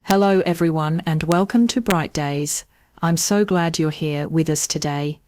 Hello everyone and welcome to Bright Days. I'm so glad you're here with us today.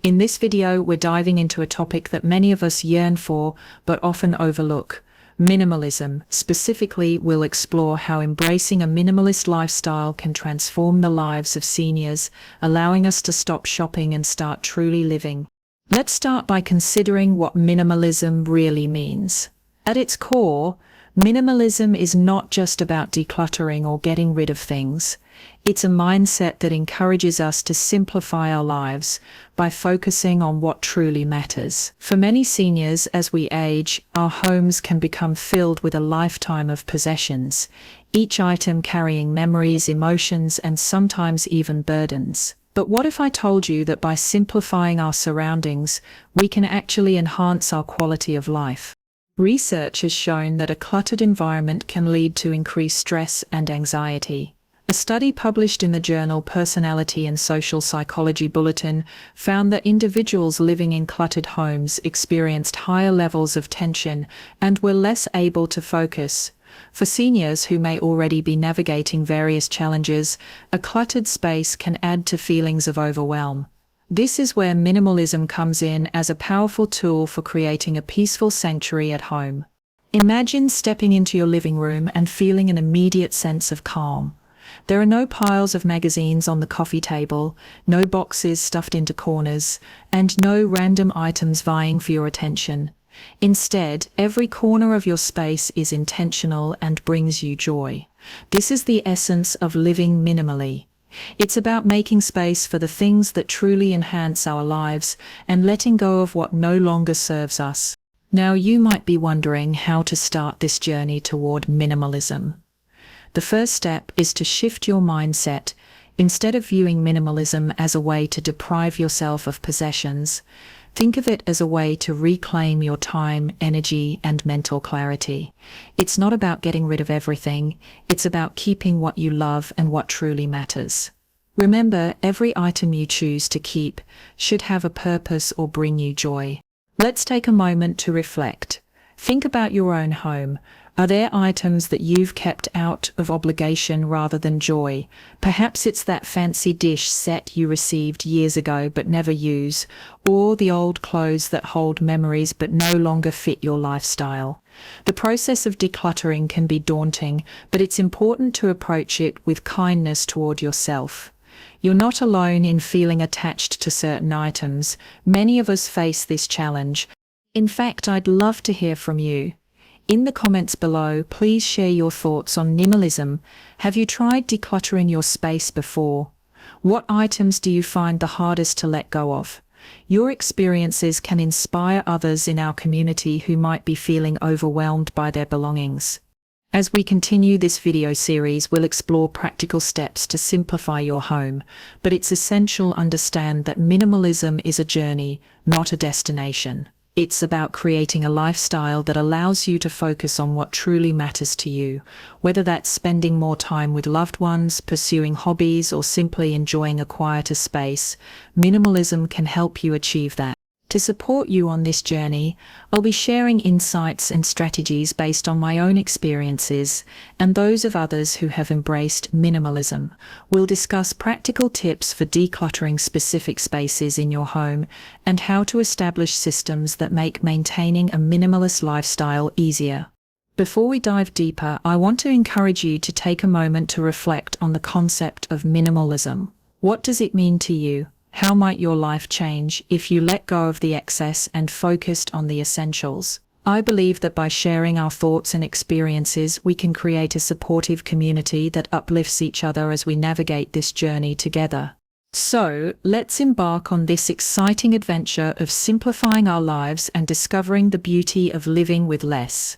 In this video, we're diving into a topic that many of us yearn for but often overlook. Minimalism. Specifically, we'll explore how embracing a minimalist lifestyle can transform the lives of seniors, allowing us to stop shopping and start truly living. Let's start by considering what minimalism really means. At its core, minimalism is not just about decluttering or getting rid of things. It's a mindset that encourages us to simplify our lives by focusing on what truly matters. For many seniors, as we age, our homes can become filled with a lifetime of possessions, each item carrying memories, emotions, and sometimes even burdens. But what if I told you that by simplifying our surroundings, we can actually enhance our quality of life? Research has shown that a cluttered environment can lead to increased stress and anxiety. A study published in the journal Personality and Social Psychology Bulletin found that individuals living in cluttered homes experienced higher levels of tension and were less able to focus. For seniors who may already be navigating various challenges, a cluttered space can add to feelings of overwhelm. This is where minimalism comes in as a powerful tool for creating a peaceful sanctuary at home. Imagine stepping into your living room and feeling an immediate sense of calm. There are no piles of magazines on the coffee table, no boxes stuffed into corners, and no random items vying for your attention. Instead, every corner of your space is intentional and brings you joy. This is the essence of living minimally. It's about making space for the things that truly enhance our lives and letting go of what no longer serves us. Now, you might be wondering how to start this journey toward minimalism. The first step is to shift your mindset. Instead of viewing minimalism as a way to deprive yourself of possessions, think of it as a way to reclaim your time, energy, and mental clarity. It's not about getting rid of everything, it's about keeping what you love and what truly matters. Remember, every item you choose to keep should have a purpose or bring you joy. Let's take a moment to reflect. Think about your own home. Are there items that you've kept out of obligation rather than joy? Perhaps it's that fancy dish set you received years ago but never use, or the old clothes that hold memories but no longer fit your lifestyle. The process of decluttering can be daunting, but it's important to approach it with kindness toward yourself. You're not alone in feeling attached to certain items. Many of us face this challenge. In fact, I'd love to hear from you. In the comments below, please share your thoughts on minimalism. Have you tried decluttering your space before? What items do you find the hardest to let go of? Your experiences can inspire others in our community who might be feeling overwhelmed by their belongings. As we continue this video series, we'll explore practical steps to simplify your home, but it's essential to understand that minimalism is a journey, not a destination. It's about creating a lifestyle that allows you to focus on what truly matters to you, whether that's spending more time with loved ones, pursuing hobbies, or simply enjoying a quieter space. Minimalism can help you achieve that. To support you on this journey, I'll be sharing insights and strategies based on my own experiences and those of others who have embraced minimalism. We'll discuss practical tips for decluttering specific spaces in your home and how to establish systems that make maintaining a minimalist lifestyle easier. Before we dive deeper, I want to encourage you to take a moment to reflect on the concept of minimalism. What does it mean to you? How might your life change if you let go of the excess and focused on the essentials? I believe that by sharing our thoughts and experiences, we can create a supportive community that uplifts each other as we navigate this journey together. So, let's embark on this exciting adventure of simplifying our lives and discovering the beauty of living with less.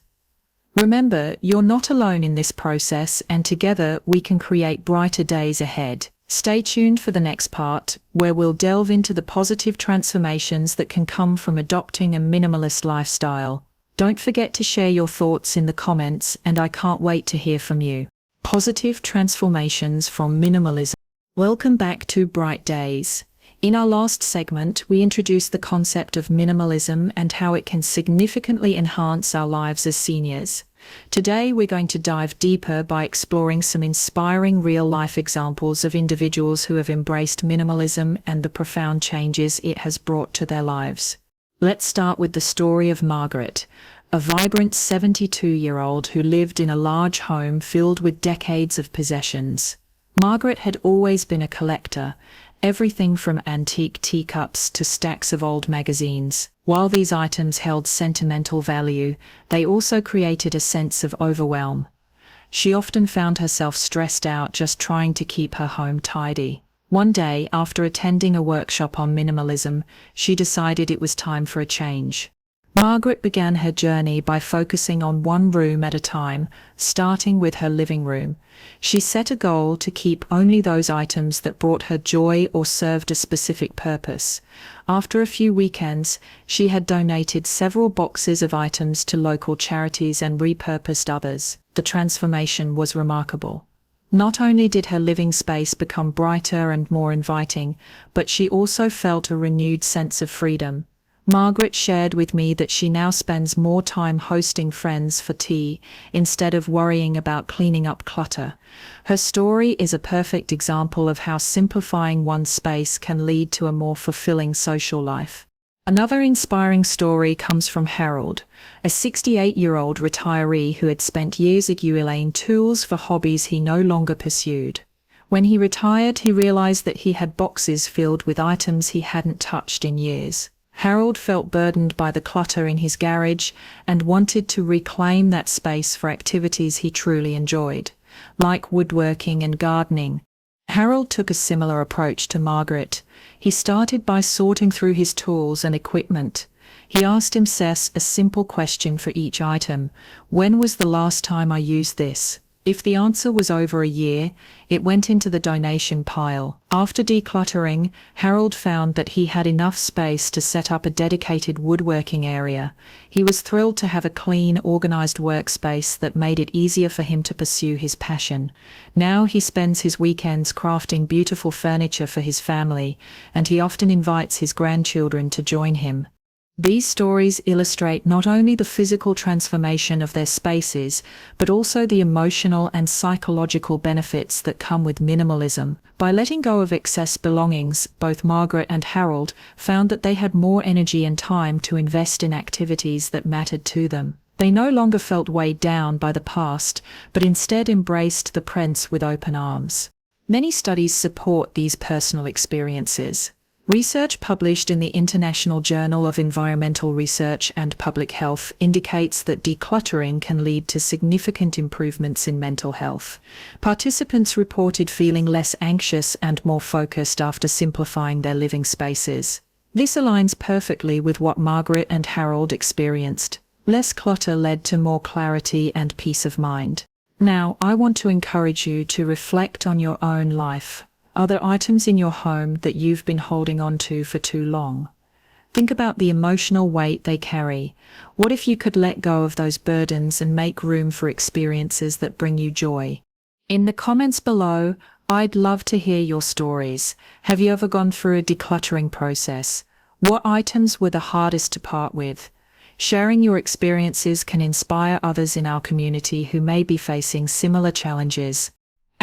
Remember, you're not alone in this process, and together we can create brighter days ahead. Stay tuned for the next part, where we'll delve into the positive transformations that can come from adopting a minimalist lifestyle. Don't forget to share your thoughts in the comments, and I can't wait to hear from you. Positive transformations from minimalism. Welcome back to Bright Days. In our last segment, we introduced the concept of minimalism and how it can significantly enhance our lives as seniors. Today, we're going to dive deeper by exploring some inspiring real-life examples of individuals who have embraced minimalism and the profound changes it has brought to their lives. Let's start with the story of Margaret, a vibrant 72-year-old who lived in a large home filled with decades of possessions. Margaret had always been a collector, everything from antique teacups to stacks of old magazines. While these items held sentimental value, they also created a sense of overwhelm. She often found herself stressed out just trying to keep her home tidy. One day, after attending a workshop on minimalism, she decided it was time for a change. Margaret began her journey by focusing on one room at a time, starting with her living room. She set a goal to keep only those items that brought her joy or served a specific purpose. After a few weekends, she had donated several boxes of items to local charities and repurposed others. The transformation was remarkable. Not only did her living space become brighter and more inviting, but she also felt a renewed sense of freedom. Margaret shared with me that she now spends more time hosting friends for tea instead of worrying about cleaning up clutter. Her story is a perfect example of how simplifying one's space can lead to a more fulfilling social life. Another inspiring story comes from Harold, a 68-year-old retiree who had spent years accumulating tools for hobbies he no longer pursued. When he retired, he realized that he had boxes filled with items he hadn't touched in years. Harold felt burdened by the clutter in his garage and wanted to reclaim that space for activities he truly enjoyed, like woodworking and gardening. Harold took a similar approach to Margaret. He started by sorting through his tools and equipment. He asked himself a simple question for each item: when was the last time I used this? If the answer was over a year, it went into the donation pile. After decluttering, Harold found that he had enough space to set up a dedicated woodworking area. He was thrilled to have a clean, organized workspace that made it easier for him to pursue his passion. Now he spends his weekends crafting beautiful furniture for his family, and he often invites his grandchildren to join him. These stories illustrate not only the physical transformation of their spaces, but also the emotional and psychological benefits that come with minimalism. By letting go of excess belongings, both Margaret and Harold found that they had more energy and time to invest in activities that mattered to them. They no longer felt weighed down by the past, but instead embraced the present with open arms. Many studies support these personal experiences. Research published in the International Journal of Environmental Research and Public Health indicates that decluttering can lead to significant improvements in mental health. Participants reported feeling less anxious and more focused after simplifying their living spaces. This aligns perfectly with what Margaret and Harold experienced. Less clutter led to more clarity and peace of mind. Now, I want to encourage you to reflect on your own life. Are there items in your home that you've been holding on to for too long? Think about the emotional weight they carry. What if you could let go of those burdens and make room for experiences that bring you joy? In the comments below, I'd love to hear your stories. Have you ever gone through a decluttering process? What items were the hardest to part with? Sharing your experiences can inspire others in our community who may be facing similar challenges.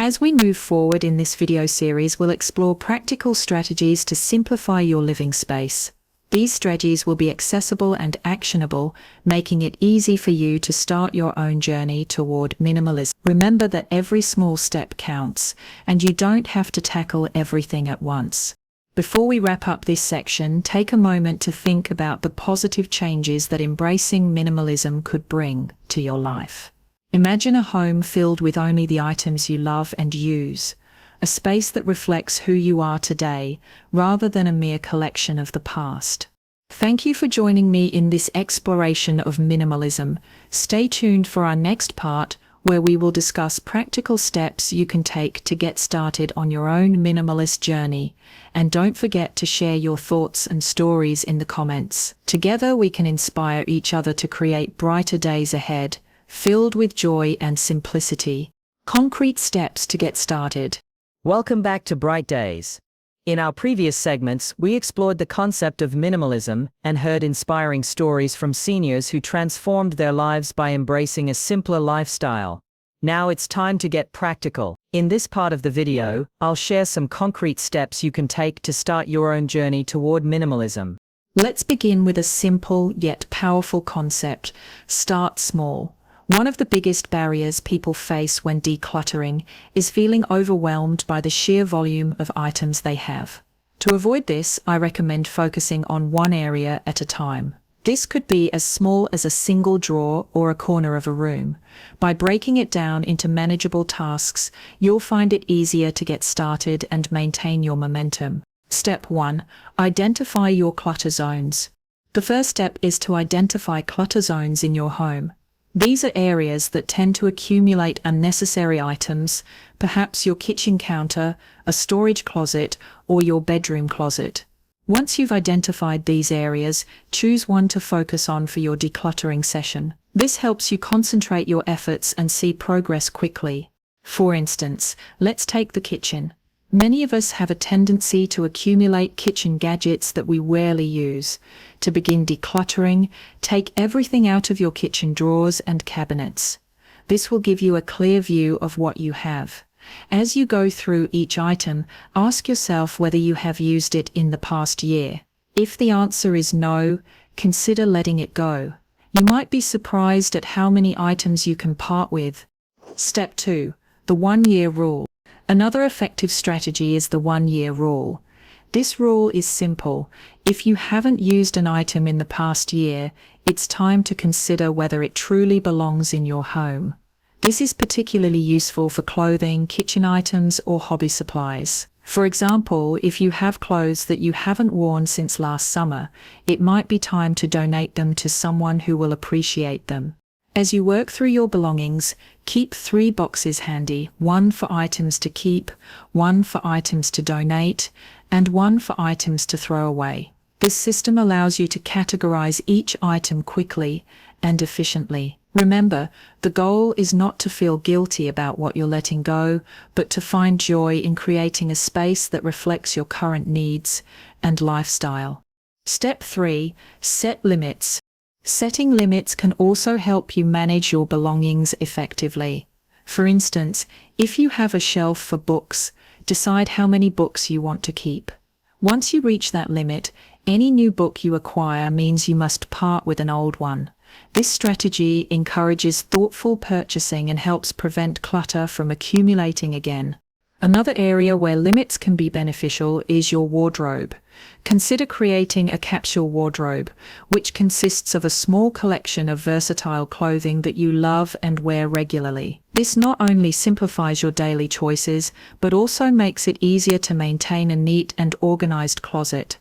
As we move forward in this video series, we'll explore practical strategies to simplify your living space. These strategies will be accessible and actionable, making it easy for you to start your own journey toward minimalism. Remember that every small step counts, and you don't have to tackle everything at once. Before we wrap up this section, take a moment to think about the positive changes that embracing minimalism could bring to your life. Imagine a home filled with only the items you love and use, a space that reflects who you are today, rather than a mere collection of the past. Thank you for joining me in this exploration of minimalism. Stay tuned for our next part, where we will discuss practical steps you can take to get started on your own minimalist journey. And don't forget to share your thoughts and stories in the comments. Together we can inspire each other to create brighter days ahead, filled with joy and simplicity. Concrete steps to get started. Welcome back to Bright Days. In our previous segments, we explored the concept of minimalism and heard inspiring stories from seniors who transformed their lives by embracing a simpler lifestyle. Now it's time to get practical. In this part of the video, I'll share some concrete steps you can take to start your own journey toward minimalism. Let's begin with a simple yet powerful concept. Start small. One of the biggest barriers people face when decluttering is feeling overwhelmed by the sheer volume of items they have. To avoid this, I recommend focusing on one area at a time. This could be as small as a single drawer or a corner of a room. By breaking it down into manageable tasks, you'll find it easier to get started and maintain your momentum. Step 1. Identify your clutter zones. The first step is to identify clutter zones in your home. These are areas that tend to accumulate unnecessary items, perhaps your kitchen counter, a storage closet, or your bedroom closet. Once you've identified these areas, choose one to focus on for your decluttering session. This helps you concentrate your efforts and see progress quickly. For instance, let's take the kitchen. Many of us have a tendency to accumulate kitchen gadgets that we rarely use. To begin decluttering, take everything out of your kitchen drawers and cabinets. This will give you a clear view of what you have. As you go through each item, ask yourself whether you have used it in the past year. If the answer is no, consider letting it go. You might be surprised at how many items you can part with. Step 2. The 1-year rule. Another effective strategy is the 1-year rule. This rule is simple. If you haven't used an item in the past year, it's time to consider whether it truly belongs in your home. This is particularly useful for clothing, kitchen items, or hobby supplies. For example, if you have clothes that you haven't worn since last summer, it might be time to donate them to someone who will appreciate them. As you work through your belongings, keep 3 boxes handy, 1 for items to keep, 1 for items to donate, and 1 for items to throw away. This system allows you to categorize each item quickly and efficiently. Remember, the goal is not to feel guilty about what you're letting go, but to find joy in creating a space that reflects your current needs and lifestyle. Step 3. Set limits. Setting limits can also help you manage your belongings effectively. For instance, if you have a shelf for books, decide how many books you want to keep. Once you reach that limit, any new book you acquire means you must part with an old one. This strategy encourages thoughtful purchasing and helps prevent clutter from accumulating again. Another area where limits can be beneficial is your wardrobe. Consider creating a capsule wardrobe, which consists of a small collection of versatile clothing that you love and wear regularly. This not only simplifies your daily choices, but also makes it easier to maintain a neat and organized closet.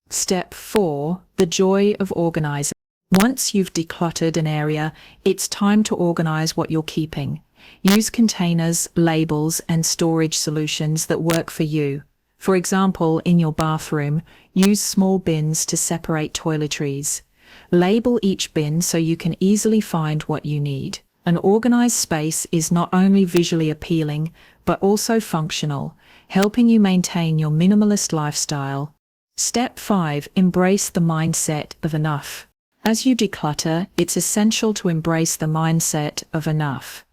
Step 4. The joy of organizing. Once you've decluttered an area, it's time to organize what you're keeping. Use containers, labels, and storage solutions that work for you. For example, in your bathroom, use small bins to separate toiletries. Label each bin so you can easily find what you need. An organized space is not only visually appealing, but also functional, helping you maintain your minimalist lifestyle. Step 5. Embrace the mindset of enough. As you declutter, it's essential to embrace the mindset of enough.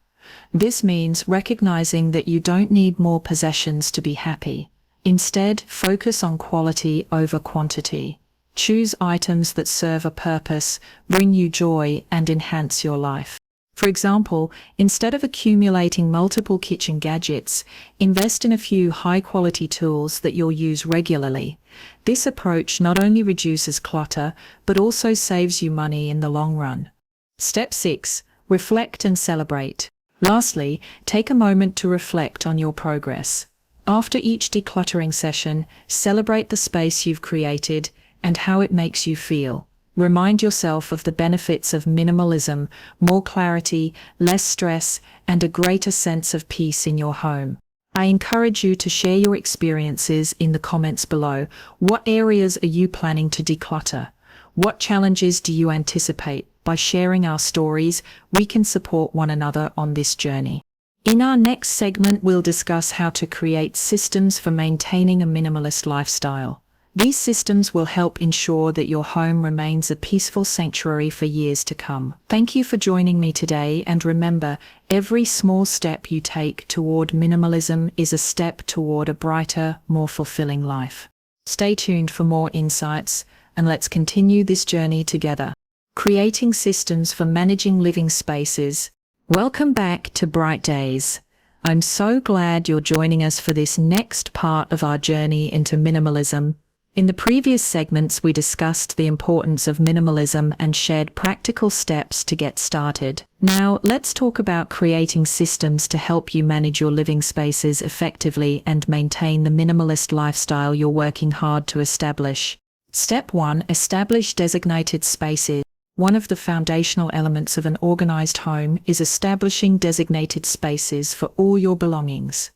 This means recognizing that you don't need more possessions to be happy. Instead, focus on quality over quantity. Choose items that serve a purpose, bring you joy, and enhance your life. For example, instead of accumulating multiple kitchen gadgets, invest in a few high-quality tools that you'll use regularly. This approach not only reduces clutter, but also saves you money in the long run. Step 6. Reflect and celebrate. Lastly, take a moment to reflect on your progress. After each decluttering session, celebrate the space you've created and how it makes you feel. Remind yourself of the benefits of minimalism, more clarity, less stress, and a greater sense of peace in your home. I encourage you to share your experiences in the comments below. What areas are you planning to declutter? What challenges do you anticipate? By sharing our stories, we can support one another on this journey. In our next segment, we'll discuss how to create systems for maintaining a minimalist lifestyle. These systems will help ensure that your home remains a peaceful sanctuary for years to come. Thank you for joining me today, and remember, every small step you take toward minimalism is a step toward a brighter, more fulfilling life. Stay tuned for more insights, and let's continue this journey together. Creating systems for managing living spaces. Welcome back to Bright Days. I'm so glad you're joining us for this next part of our journey into minimalism. In the previous segments, we discussed the importance of minimalism and shared practical steps to get started. Now, let's talk about creating systems to help you manage your living spaces effectively and maintain the minimalist lifestyle you're working hard to establish. Step 1. Establish designated spaces. One of the foundational elements of an organized home is establishing designated spaces for all your belongings.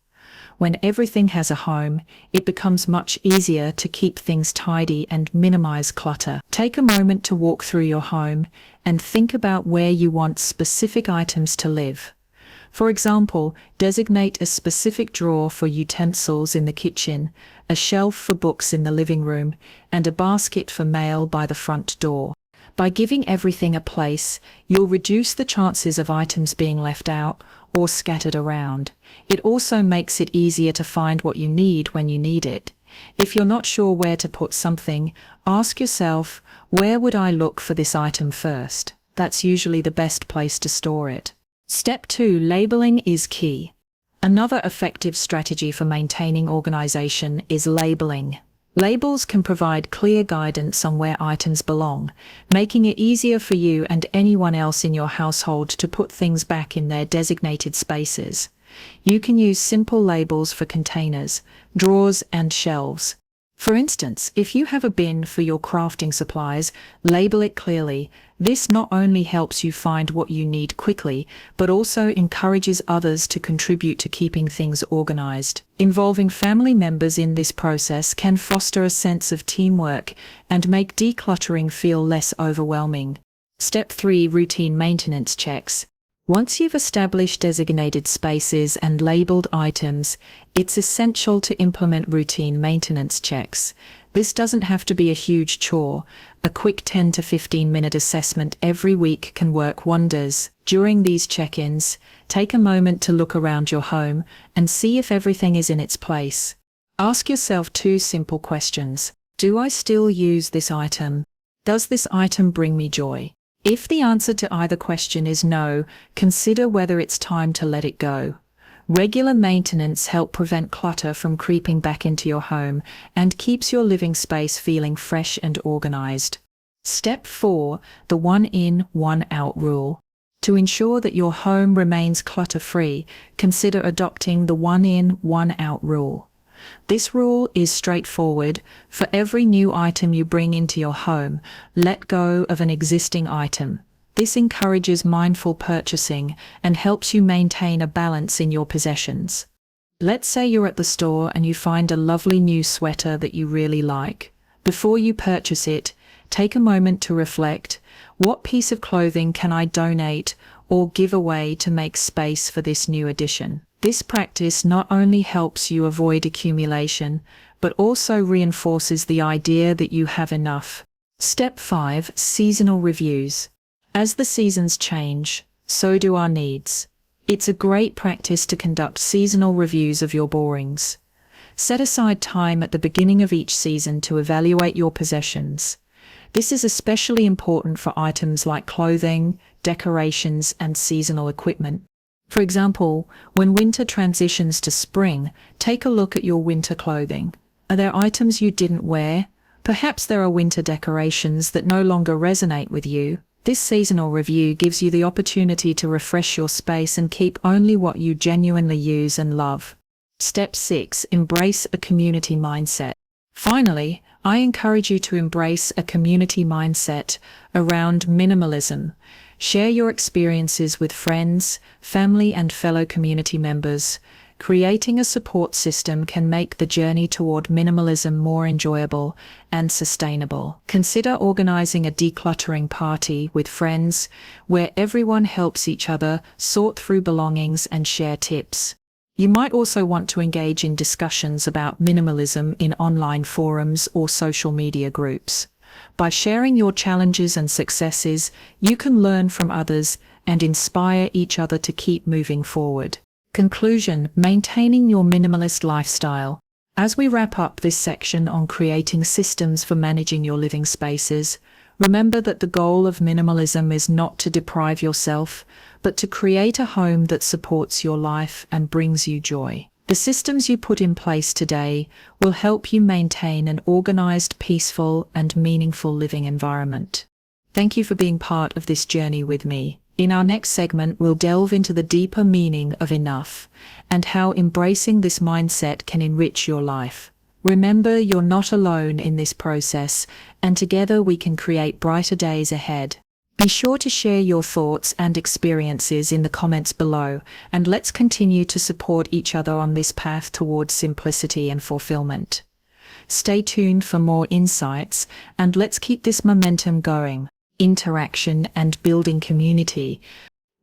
When everything has a home, it becomes much easier to keep things tidy and minimize clutter. Take a moment to walk through your home and think about where you want specific items to live. For example, designate a specific drawer for utensils in the kitchen, a shelf for books in the living room, and a basket for mail by the front door. By giving everything a place, you'll reduce the chances of items being left out or scattered around. It also makes it easier to find what you need when you need it. If you're not sure where to put something, ask yourself, where would I look for this item first? That's usually the best place to store it. Step 2. Labeling is key. Another effective strategy for maintaining organization is labeling. Labels can provide clear guidance on where items belong, making it easier for you and anyone else in your household to put things back in their designated spaces. You can use simple labels for containers, drawers, and shelves. For instance, if you have a bin for your crafting supplies, label it clearly. This not only helps you find what you need quickly, but also encourages others to contribute to keeping things organized. Involving family members in this process can foster a sense of teamwork and make decluttering feel less overwhelming. Step 3. Routine maintenance checks. Once you've established designated spaces and labeled items, it's essential to implement routine maintenance checks. This doesn't have to be a huge chore. A quick 10 to 15-minute assessment every week can work wonders. During these check-ins, take a moment to look around your home and see if everything is in its place. Ask yourself 2 simple questions. Do I still use this item? Does this item bring me joy? If the answer to either question is no, consider whether it's time to let it go. Regular maintenance helps prevent clutter from creeping back into your home and keeps your living space feeling fresh and organized. Step 4. The one in, one out rule. To ensure that your home remains clutter-free, consider adopting the one in, one out rule. This rule is straightforward. For every new item you bring into your home, let go of an existing item. This encourages mindful purchasing and helps you maintain a balance in your possessions. Let's say you're at the store and you find a lovely new sweater that you really like. Before you purchase it, take a moment to reflect, what piece of clothing can I donate or give away to make space for this new addition? This practice not only helps you avoid accumulation, but also reinforces the idea that you have enough. Step 5. Seasonal reviews. As the seasons change, so do our needs. It's a great practice to conduct seasonal reviews of your borrowings. Set aside time at the beginning of each season to evaluate your possessions. This is especially important for items like clothing, decorations, and seasonal equipment. For example, when winter transitions to spring, take a look at your winter clothing. Are there items you didn't wear? Perhaps there are winter decorations that no longer resonate with you. This seasonal review gives you the opportunity to refresh your space and keep only what you genuinely use and love. Step 6. Embrace a community mindset. Finally, I encourage you to embrace a community mindset around minimalism. Share your experiences with friends, family, and fellow community members. Creating a support system can make the journey toward minimalism more enjoyable and sustainable. Consider organizing a decluttering party with friends where everyone helps each other sort through belongings and share tips. You might also want to engage in discussions about minimalism in online forums or social media groups. By sharing your challenges and successes, you can learn from others and inspire each other to keep moving forward. Conclusion: maintaining your minimalist lifestyle. As we wrap up this section on creating systems for managing your living spaces, remember that the goal of minimalism is not to deprive yourself, but to create a home that supports your life and brings you joy. The systems you put in place today will help you maintain an organized, peaceful, and meaningful living environment. Thank you for being part of this journey with me. In our next segment, we'll delve into the deeper meaning of enough and how embracing this mindset can enrich your life. Remember, you're not alone in this process, and together we can create brighter days ahead. Be sure to share your thoughts and experiences in the comments below, and let's continue to support each other on this path towards simplicity and fulfillment. Stay tuned for more insights, and let's keep this momentum going. Interaction and building community.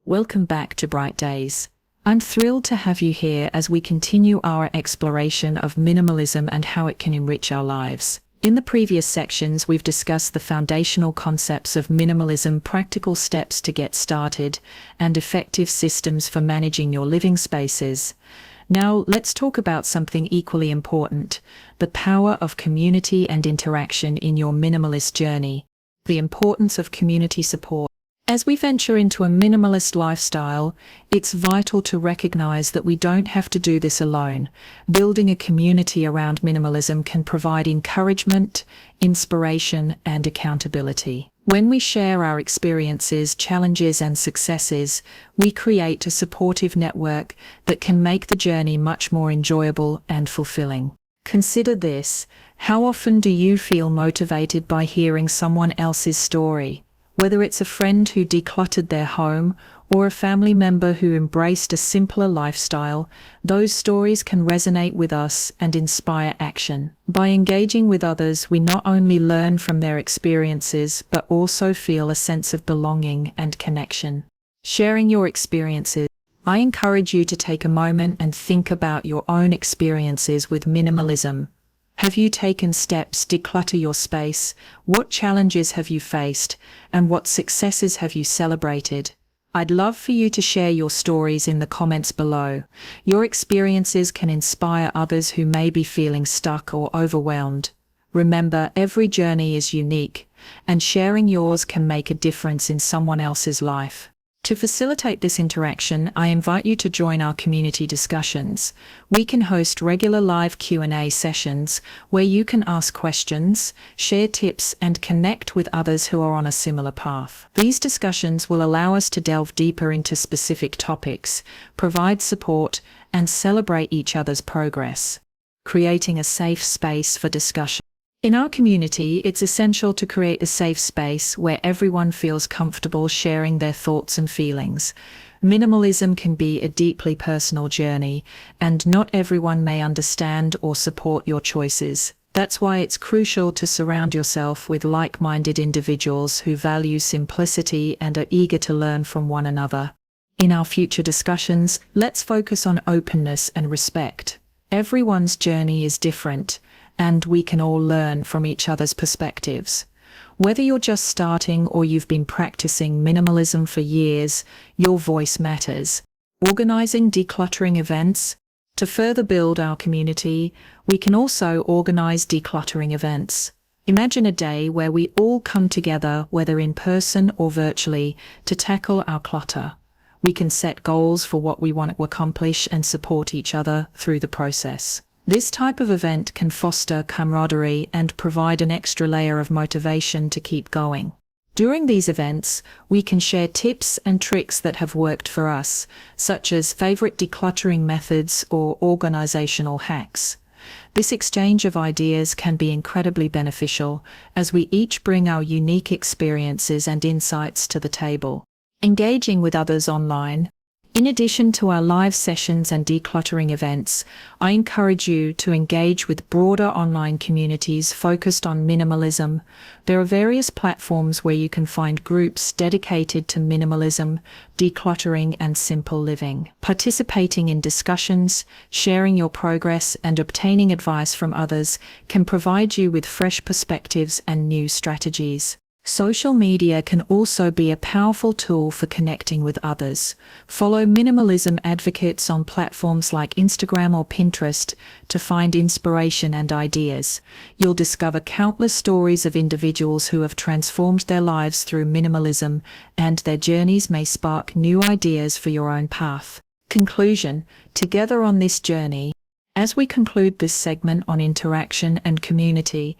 Welcome back to Bright Days. I'm thrilled to have you here as we continue our exploration of minimalism and how it can enrich our lives. In the previous sections, we've discussed the foundational concepts of minimalism, practical steps to get started, and effective systems for managing your living spaces. Now, let's talk about something equally important: the power of community and interaction in your minimalist journey. The importance of community support. As we venture into a minimalist lifestyle, it's vital to recognize that we don't have to do this alone. Building a community around minimalism can provide encouragement, inspiration, and accountability. When we share our experiences, challenges, and successes, we create a supportive network that can make the journey much more enjoyable and fulfilling. Consider this: how often do you feel motivated by hearing someone else's story? Whether it's a friend who decluttered their home or a family member who embraced a simpler lifestyle, those stories can resonate with us and inspire action. By engaging with others, we not only learn from their experiences, but also feel a sense of belonging and connection. Sharing your experiences. I encourage you to take a moment and think about your own experiences with minimalism. Have you taken steps to declutter your space? What challenges have you faced? And what successes have you celebrated? I'd love for you to share your stories in the comments below. Your experiences can inspire others who may be feeling stuck or overwhelmed. Remember, every journey is unique, and sharing yours can make a difference in someone else's life. To facilitate this interaction, I invite you to join our community discussions. We can host regular live Q&A sessions where you can ask questions, share tips, and connect with others who are on a similar path. These discussions will allow us to delve deeper into specific topics, provide support, and celebrate each other's progress, creating a safe space for discussion. In our community, it's essential to create a safe space where everyone feels comfortable sharing their thoughts and feelings. Minimalism can be a deeply personal journey, and not everyone may understand or support your choices. That's why it's crucial to surround yourself with like-minded individuals who value simplicity and are eager to learn from one another. In our future discussions, let's focus on openness and respect. Everyone's journey is different, and we can all learn from each other's perspectives. Whether you're just starting or you've been practicing minimalism for years, your voice matters. Organizing decluttering events. To further build our community, we can also organize decluttering events. Imagine a day where we all come together, whether in person or virtually, to tackle our clutter. We can set goals for what we want to accomplish and support each other through the process. This type of event can foster camaraderie and provide an extra layer of motivation to keep going. During these events, we can share tips and tricks that have worked for us, such as favorite decluttering methods or organizational hacks. This exchange of ideas can be incredibly beneficial as we each bring our unique experiences and insights to the table. Engaging with others online. In addition to our live sessions and decluttering events, I encourage you to engage with broader online communities focused on minimalism. There are various platforms where you can find groups dedicated to minimalism, decluttering, and simple living. Participating in discussions, sharing your progress, and obtaining advice from others can provide you with fresh perspectives and new strategies. Social media can also be a powerful tool for connecting with others. Follow minimalism advocates on platforms like Instagram or Pinterest to find inspiration and ideas. You'll discover countless stories of individuals who have transformed their lives through minimalism, and their journeys may spark new ideas for your own path. Conclusion: together on this journey. As we conclude this segment on interaction and community,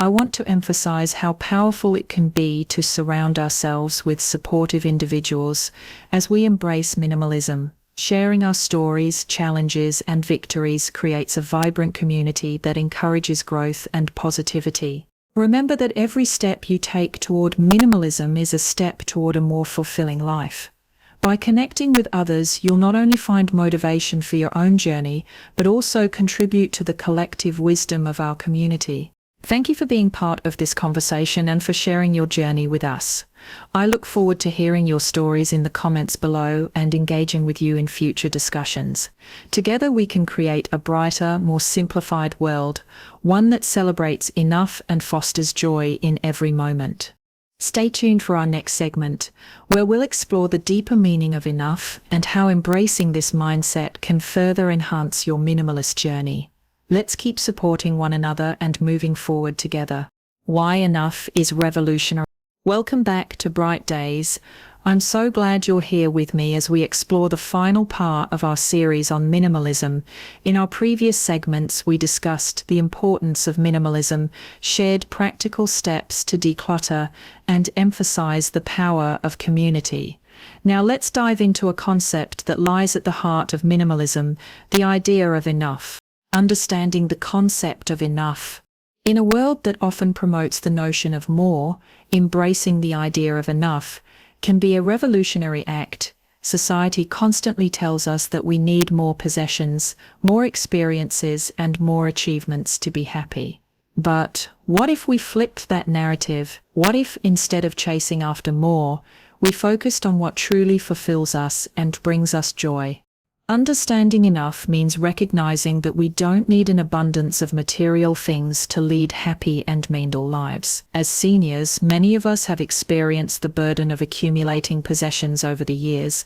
I want to emphasize how powerful it can be to surround ourselves with supportive individuals as we embrace minimalism. Sharing our stories, challenges, and victories creates a vibrant community that encourages growth and positivity. Remember that every step you take toward minimalism is a step toward a more fulfilling life. By connecting with others, you'll not only find motivation for your own journey, but also contribute to the collective wisdom of our community. Thank you for being part of this conversation and for sharing your journey with us. I look forward to hearing your stories in the comments below and engaging with you in future discussions. Together we can create a brighter, more simplified world, one that celebrates enough and fosters joy in every moment. Stay tuned for our next segment, where we'll explore the deeper meaning of enough and how embracing this mindset can further enhance your minimalist journey. Let's keep supporting one another and moving forward together. Why enough is revolutionary. Welcome back to Bright Days. I'm so glad you're here with me as we explore the final part of our series on minimalism. In our previous segments, we discussed the importance of minimalism, shared practical steps to declutter, and emphasized the power of community. Now let's dive into a concept that lies at the heart of minimalism, the idea of enough. Understanding the concept of enough. In a world that often promotes the notion of more, embracing the idea of enough can be a revolutionary act. Society constantly tells us that we need more possessions, more experiences, and more achievements to be happy. But what if we flipped that narrative? What if, instead of chasing after more, we focused on what truly fulfills us and brings us joy? Understanding enough means recognizing that we don't need an abundance of material things to lead happy and meaningful lives. As seniors, many of us have experienced the burden of accumulating possessions over the years,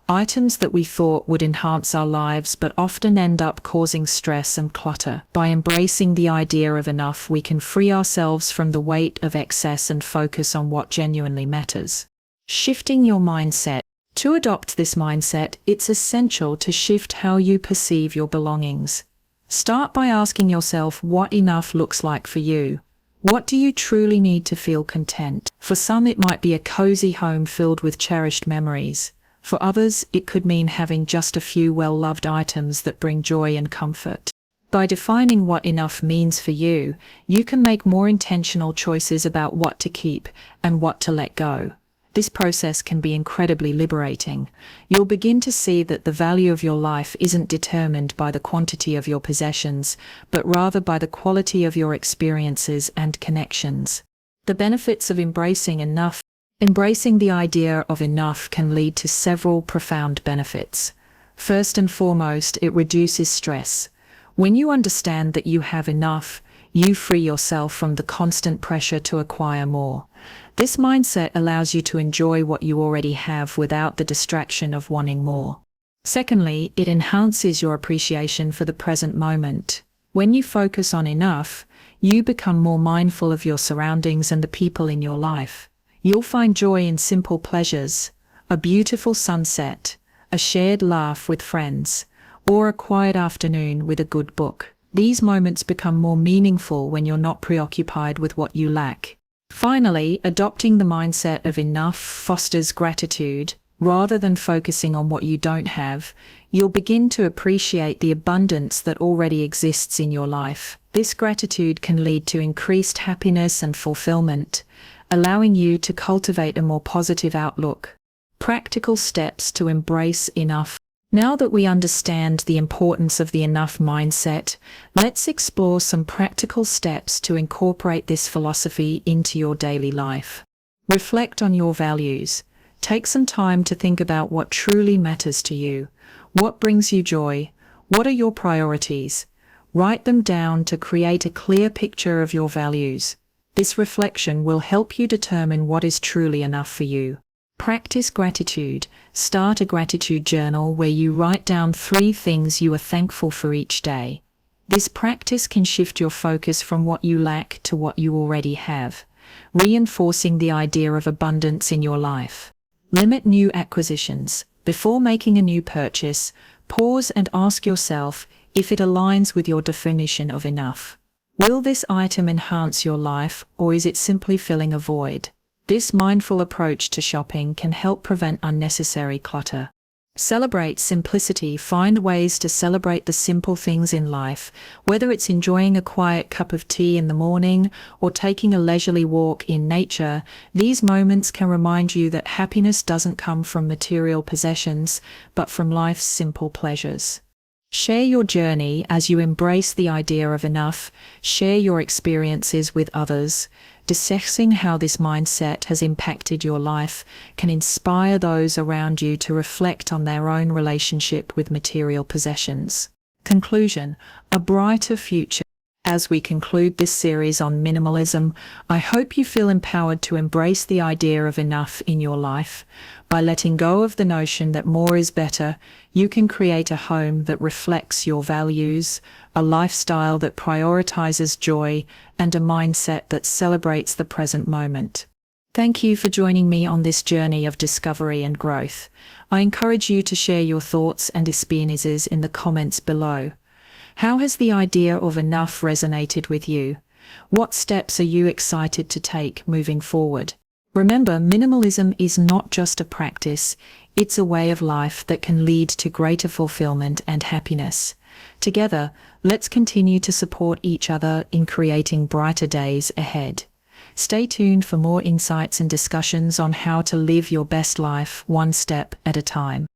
items that we thought would enhance our lives but often end up causing stress and clutter. By embracing the idea of enough, we can free ourselves from the weight of excess and focus on what genuinely matters. Shifting your mindset. To adopt this mindset, it's essential to shift how you perceive your belongings. Start by asking yourself what enough looks like for you. What do you truly need to feel content? For some, it might be a cozy home filled with cherished memories. For others, it could mean having just a few well-loved items that bring joy and comfort. By defining what enough means for you, you can make more intentional choices about what to keep and what to let go. This process can be incredibly liberating. You'll begin to see that the value of your life isn't determined by the quantity of your possessions, but rather by the quality of your experiences and connections. The benefits of embracing enough. Embracing the idea of enough can lead to several profound benefits. First and foremost, it reduces stress. When you understand that you have enough, you free yourself from the constant pressure to acquire more. This mindset allows you to enjoy what you already have without the distraction of wanting more. Secondly, it enhances your appreciation for the present moment. When you focus on enough, you become more mindful of your surroundings and the people in your life. You'll find joy in simple pleasures, a beautiful sunset, a shared laugh with friends, or a quiet afternoon with a good book. These moments become more meaningful when you're not preoccupied with what you lack. Finally, adopting the mindset of enough fosters gratitude. Rather than focusing on what you don't have, you'll begin to appreciate the abundance that already exists in your life. This gratitude can lead to increased happiness and fulfillment, allowing you to cultivate a more positive outlook. Practical steps to embrace enough. Now that we understand the importance of the enough mindset, let's explore some practical steps to incorporate this philosophy into your daily life. Reflect on your values. Take some time to think about what truly matters to you. What brings you joy? What are your priorities? Write them down to create a clear picture of your values. This reflection will help you determine what is truly enough for you. Practice gratitude. Start a gratitude journal where you write down 3 things you are thankful for each day. This practice can shift your focus from what you lack to what you already have, reinforcing the idea of abundance in your life. Limit new acquisitions. Before making a new purchase, pause and ask yourself if it aligns with your definition of enough. Will this item enhance your life, or is it simply filling a void? This mindful approach to shopping can help prevent unnecessary clutter. Celebrate simplicity. Find ways to celebrate the simple things in life, whether it's enjoying a quiet cup of tea in the morning or taking a leisurely walk in nature. These moments can remind you that happiness doesn't come from material possessions, but from life's simple pleasures. Share your journey as you embrace the idea of enough. Share your experiences with others. Discussing how this mindset has impacted your life can inspire those around you to reflect on their own relationship with material possessions. Conclusion: a brighter future. As we conclude this series on minimalism, I hope you feel empowered to embrace the idea of enough in your life. By letting go of the notion that more is better, you can create a home that reflects your values, a lifestyle that prioritizes joy, and a mindset that celebrates the present moment. Thank you for joining me on this journey of discovery and growth. I encourage you to share your thoughts and experiences in the comments below. How has the idea of enough resonated with you? What steps are you excited to take moving forward? Remember, minimalism is not just a practice, it's a way of life that can lead to greater fulfillment and happiness. Together, let's continue to support each other in creating brighter days ahead. Stay tuned for more insights and discussions on how to live your best life one step at a time.